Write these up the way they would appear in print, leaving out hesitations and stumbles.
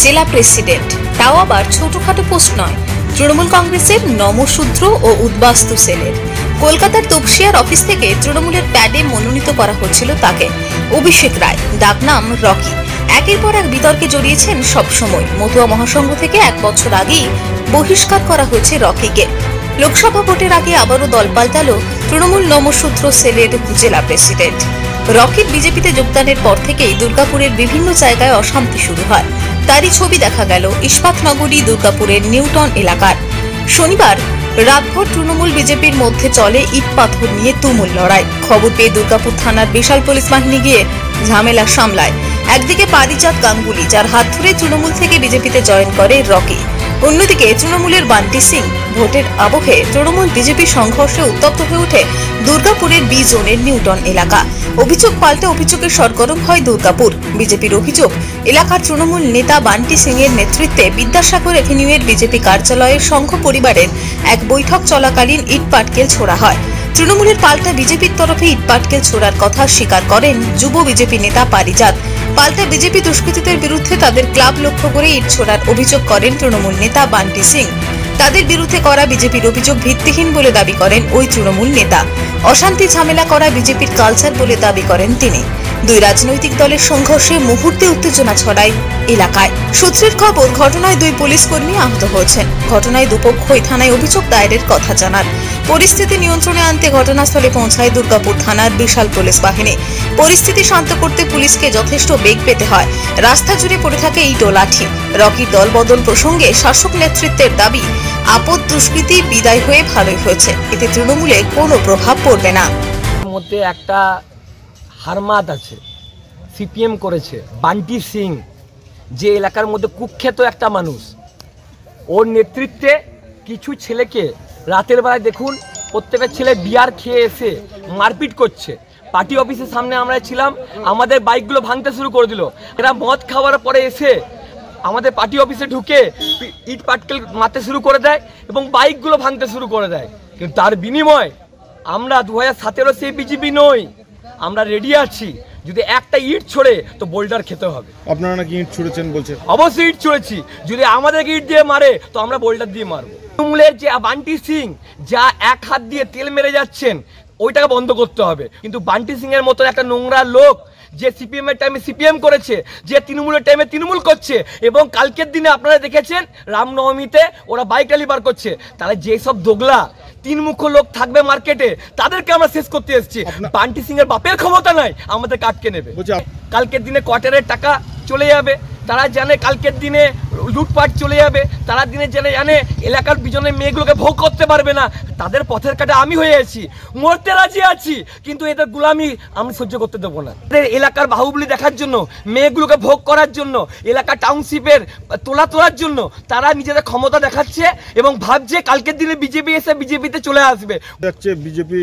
জেলা প্রেসিডেন্ট, তাও আবার ছোটখাটো পোস্ট নয়, তৃণমূল কংগ্রেসের নমশূদ্র ও উদ্বাস্তু সেলের। কলকাতার তপসিয়ার অফিস থেকে তৃণমূলের প্যাডে মনোনীত করা হচ্ছিল তাকে। অভিষেক রায়, ডাকনাম রকি, একের পর এক বিতর্কে জড়িয়েছেন সবসময়। মতুয়া মহাসংঘ থেকে 1 বছর আগেই বহিষ্কার করা হয়েছে রকিকে। লোকসভা ভোটের আগে আবারও দল পাল্টালো তৃণমূল নমশূদ্র সেলের জেলা প্রেসিডেন্ট। রকির বিজেপিতে যোগদানের পর থেকেই দুর্গাপুরের বিভিন্ন জায়গায় অশান্তি শুরু হয়। তারই ছবি দেখা গেল ইস্পাতনগরী দুর্গাপুরের নিউটন এলাকার। শনিবার রাতভর তৃণমূল বিজেপির মধ্যে চলে ইট পাথর নিয়ে তুমুল লড়াই। খবর পেয়ে দুর্গাপুর থানার বিশাল পুলিশ বাহিনী গিয়ে ঝামেলা সামলায়। একদিকে পারিজাত গাঙ্গুলি, যার হাত ধরে তৃণমূল থেকে বিজেপিতে জয়েন করে রকি, অন্যদিকে তৃণমূলের বান্টি সিং। ভোটের আবহে তৃণমূল বিজেপি সংঘর্ষে উত্তপ্ত হয়ে ওঠে দুর্গাপুরের বি জোনের নিউটন এলাকা। অভিযোগ পাল্টে অভিযোগে সরগরম হয় দুর্গাপুর। বিজেপির অভিযোগ, এলাকার তৃণমূল নেতা বান্টি সিং এর নেতৃত্বে বিদ্যাসাগর এভিনিউয়ের বিজেপি কার্যালয়ে সংঘ পরিবারের এক বৈঠক চলাকালীন ইট পাটকেল ছোড়া হয়। তৃণমূলের পাল্টা বিজেপির তরফে ইট পাটকেল ছোড়ার কথা স্বীকার করেন যুব বিজেপি নেতা পারিজাত। পাল্টা বিজেপি দুষ্কৃতীদের বিরুদ্ধে তাদের ক্লাব লক্ষ্য করে ইট ছোড়ার অভিযোগ করেন তৃণমূল নেতা বান্টি সিং। তাদের বিরুদ্ধে করা বিজেপির অভিযোগ ভিত্তিহীন বলে দাবি করেন ওই তৃণমূল নেতা। অশান্তি ঝামেলা করা বিজেপির কালচার বলে দাবি করেন তিনি। দুই রাজনৈতিক দলের সংঘর্ষে মুহূর্তে উত্তেজনা ছড়ায় এলাকায়। সূত্রের খবর, ঘটনায় 2 পুলিশ কর্মী আহত হয়েছেন। ঘটনায় দুপক্ষই থানায় অভিযোগ দায়েরের কথা জানান। পরিস্থিতি নিয়ন্ত্রণে আনতে ঘটনাস্থলে পৌঁছায় দুর্গাপুর থানার বিশাল পুলিশ বাহিনী। পরিস্থিতি শান্ত করতে পুলিশকে যথেষ্ট বেগ পেতে হয়। রাস্তা জুড়ে পড়ে থাকে ইট ও লাঠি। রকির দল বদল প্রসঙ্গে শাসক নেতৃত্বের দাবি, আপদ দুষ্কৃতী বিদায় হয়ে ভালোই হয়েছে, এতে তৃণমূলে কোনো প্রভাব পড়বে না। মধ্যে একটা হারমাদ আছে, সিপিএম করেছে বান্টি সিং, যে এলাকার মধ্যে কুখ্যাত একটা মানুষ। ওর নেতৃত্বে কিছু ছেলেকে রাতের বেলায় দেখুন প্রত্যেকের ছেলে বিয়ার খেয়ে এসে মারপিট করছে। পার্টি অফিসের সামনে আমরা ছিলাম, আমাদের বাইকগুলো ভাঙতে শুরু করে দিল। এরা মদ খাওয়ার পরে এসে আমাদের পার্টি অফিসে ঢুকে ইট পাটকেল মারতে শুরু করে দেয় এবং বাইকগুলো ভাঙতে শুরু করে দেয়। কিন্তু তার বিনিময় আমরা 2017 সেই বিজেপি নই, আমরা রেডি আছি। যদি একটা ইট ছড়ে তো বোল্ডার খেতে হবে। আপনারা নাকি ইট ছুড়েছেন বলছে? অবশ্যই ইট ছুড়েছি। যদি আমাদেরকে ইট দিয়ে মারে তো আমরা বোল্ডার দিয়ে মারবো। তৃণমূলের যে বান্টি সিং যা এক হাত দিয়ে তেল মেরে যাচ্ছেন, ওইটাকে বন্ধ করতে হবে। কিন্তু বান্টি সিং এর মতো একটা নোংরা লোক, যে সিপিএম এর টাইমে সিপিএম করেছে, যে তৃণমূলের টাইমে তৃণমূল করছে, এবং কালকের দিনে আপনারা দেখেছেন রামনবমীতে ওরা বাইক র্যালি বার করছে, তাহলে যেসব দোগলা 3 মুখ লোক থাকবে মার্কেটে, তাদেরকে আমরা শেষ করতে এসেছি। বান্টি সিং এর বাপের ক্ষমতা নাই আমাদের কাটকে নেবে। কালকের দিনে কোয়ার্টারের টাকা চলে যাবে, তারা জানে কালকের দিনে লুটপাট চলে যাবে, তারা দিনে জানে এলাকার পিছনে মেয়েগুলোকে ভোগ করতে পারবে না। তাদের পথের কাটা আমি হয়ে আছি, মরতে রাজি আছি, কিন্তু এদের গোলামি আমি সহ্য করতে দেবো না। এলাকার বাহুবলী দেখার জন্য, মেয়েগুলোকে ভোগ করার জন্য, এলাকার টাউনশিপের তোলার জন্য তারা নিজেদের ক্ষমতা দেখাচ্ছে এবং ভাবছে কালকের দিনে বিজেপি এসে বিজেপিতে চলে আসবে। দেখছে বিজেপি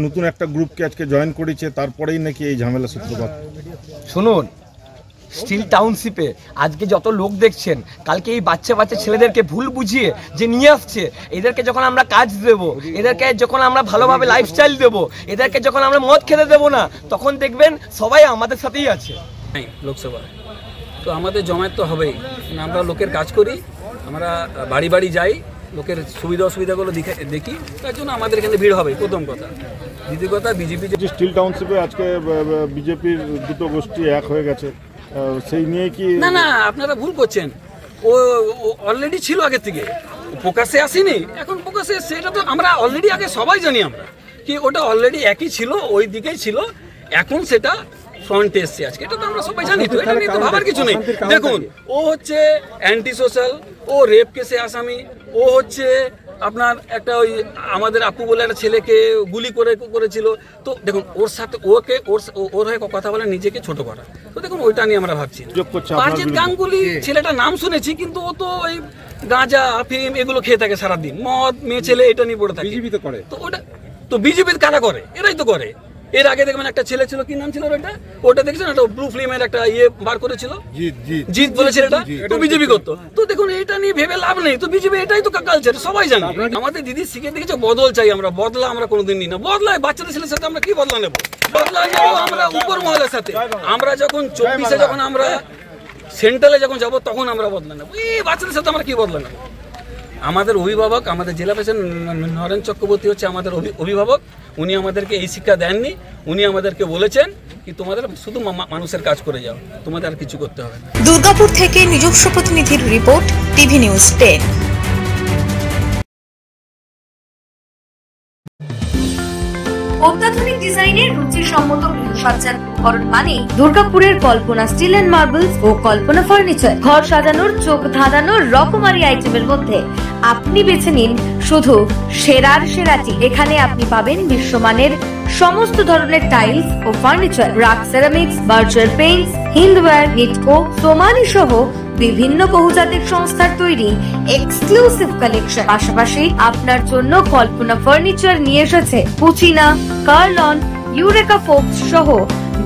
নতুন একটা গ্রুপকে আজকে জয়েন করেছে, তারপরেই নাকি এই ঝামেলা সূত্রপাত। শুনুন, স্টিল টাউনশিপে আজকে যত লোক দেখছেন, কালকে এই বাচ্চা ছেলেদেরকে ভুল বুঝিয়ে যে নিয়ে আসছে, এদেরকে যখন আমরা কাজ দেব, এদেরকে যখন আমরা ভালোভাবে লাইফস্টাইল দেব, এদেরকে যখন আমরা মদ খেতে দেবো না, তখন দেখবেন সবাই আমাদের সাথেই আছে। লোকসভায় তো আমাদের জমায়েত তো হবেই, আমরা লোকের কাজ করি, আমরা বাড়ি বাড়ি যাই, লোকের সুবিধা অসুবিধাগুলো দেখি, তার জন্য আমাদের এখানে ভিড় হবে। প্রথম কথা। দ্বিতীয় কথা, বিজেপি যে স্টিল টাউনশিপে আজকে বিজেপির দুটো গোষ্ঠী এক হয়ে গেছে, সেই নিয়ে কি? না, আপনারা ভুল করছেন। ও অলরেডি ছিল আগে থেকে, প্রকাশ্যে আসেনি, এখন প্রকাশ্যে এসছে। এটা তো আমরা অলরেডি আগে সবাই জানি আমরা কি ওটা অলরেডি একই ছিল, ওই দিকেই ছিল, এখন সেটা ফ্রন্টে এসছে আজকে। এটা তো আমরা সবাই জানি, তো এটা নিয়ে তো ভাবার কিছু নেই। দেখুন, ও হচ্ছে অ্যান্টি সোশ্যাল, ও রেপ কেসে আসামি, ও হচ্ছে আপনার একটা ওই আমাদের আপু বলে একটা ছেলেকে গুলি করেছিল। তো দেখুন, ওর সাথে ওর হয়ে কথা বলে নিজেকে ছোট করা, তো দেখুন ওইটা নিয়ে আমরা ভাবছি। পারিজাত গাঙ্গুলি ছেলেটার নাম শুনেছি, কিন্তু ও তো ওই গাঁজা আফিম এগুলো খেয়ে থাকে সারাদিন, মদ মেয়ে ছেলে এটা নিয়ে পড়ে থাকে। তো ওটা তো বিজেপির কারা করে? এরাই তো করে। এর আগে দেখবেন একটা ছেলে ছিল, কি নাম ছিল ওটা দেখছেন, একটা ব্লু ফিল্মের একটা ইয়ে বার করেছিল, জিৎ বলে ছেলেটা, তো বিজেপি করতো। তো দেখুন, এটা নিয়ে ভেবে লাভ নেই, তো বিজেপি এটাই তো কালচার, সবাই জানে। আমাদের দিদি শিখে দেখেছে বদল চাই, আমরা বদলা আমরা কোনোদিন নিই না। বদলায় বাচ্চাদের ছেলের সাথে আমরা কি বদলা নেবো? বদলা নেবো আমরা উপর মহলের সাথে। আমরা যখন 24-এ যখন আমরা সেন্ট্রালে যখন যাব তখন আমরা বদলা নেব। এই বাচ্চাদের সাথে আমরা কি বদলা নেব? আমাদের অভিভাবক, আমাদের জেলা প্রেসিডেন্ট নরেন চক্রবর্তী হচ্ছে আমাদের অভিভাবক। উনি আমাদেরকে এই শিক্ষা দেননি, উনি আমাদেরকে বলেছেন কি তোমাদের শুধু মানুষের কাজ করে যাও, তোমাদের আর কিছু করতে হবে না। দুর্গাপুর থেকে নিজস্ব প্রতিনিধির রিপোর্ট, টিভি নিউজ 10। অত্যাধুনিক ডিজাইনের রুচিসম্মত গৃহসজ্জার উপকরণ মানে দুর্গাপুরের কল্পনা স্টিল এন্ড মার্বেলস ও কল্পনা ফার্নিচার। ঘর সাজানোর, চোখ ধাঁধানোর রকমারি আইটেমের মধ্যে আপনি বেছে নিন শুধু সেরার সেরাটি। এখানে আপনি পাবেন বিশ্বমানের সমস্ত ধরনের টাইলস ও furniture, RAK ceramics, Berger paints, Hindware, Nitco, Somany সহ বিভিন্ন বহুজাতিক সংস্থার তৈরি এক্সক্লুসিভ কালেকশন। পাশাপাশি আপনার জন্য কল্পনা ফার্নিচার নিয়ে এসেছে পুচিনা, কার্লন, ইউরেকা ফোকস সহ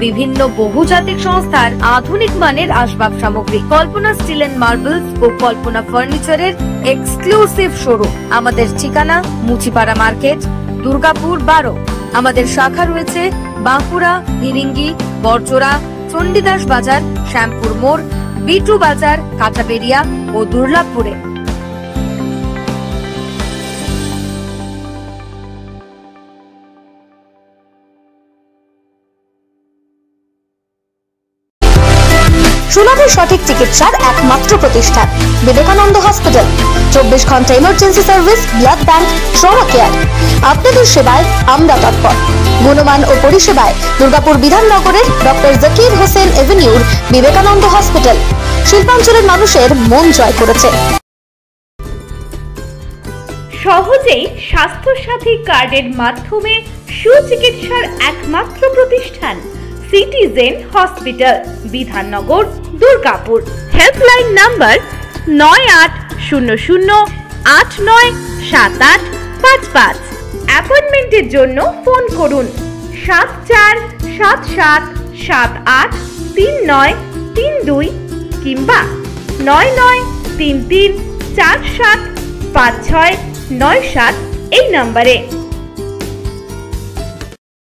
বিভিন্ন বহুজাতিক সংস্থার আধুনিক মানের আসবাব সামগ্রী। কল্পনা স্টিল এন্ড মার্বেলস ও কল্পনা ফার্নিচারের এক্সক্লুসিভ শোরুম। আমাদের ঠিকানা মুচিপাড়া মার্কেট, দুর্গাপুর 12। আমাদের শাখা রয়েছে বাঁকুড়া, ফিরিঙ্গি, বড়জোড়া, চণ্ডীদাস বাজার, শ্যামপুর মোড়, বিটু বাজার, কাটাবেরিয়া ও দুর্লাভপুরে। সুলভ সঠিক চিকিৎসার একমাত্র প্রতিষ্ঠান বিবেকানন্দ হসপিটাল। 24 ঘন্টা emergency service, blood bank, trauma care. আপনাদের সেবায় আমরা তৎপর। গুণমান ও পরিষেবায় দুর্গাপুর বিধাননগরের ডক্টর জাকির হোসেন এভিনিউর বিবেকানন্দ হসপিটাল শিল্পাঞ্চলের মানুষের মন জয় করেছে। সহজেই স্বাস্থ্যসাথী কার্ডের মাধ্যমে সুচিকিৎসার একমাত্র প্রতিষ্ঠান citizen hospital, Bidhannagar, Durgapur. Helpline number 9800897855। অ্যাপয়েন্টমেন্টের জন্য ফোন করুন 7477783932 কিংবা 9933475697 এই নম্বরে।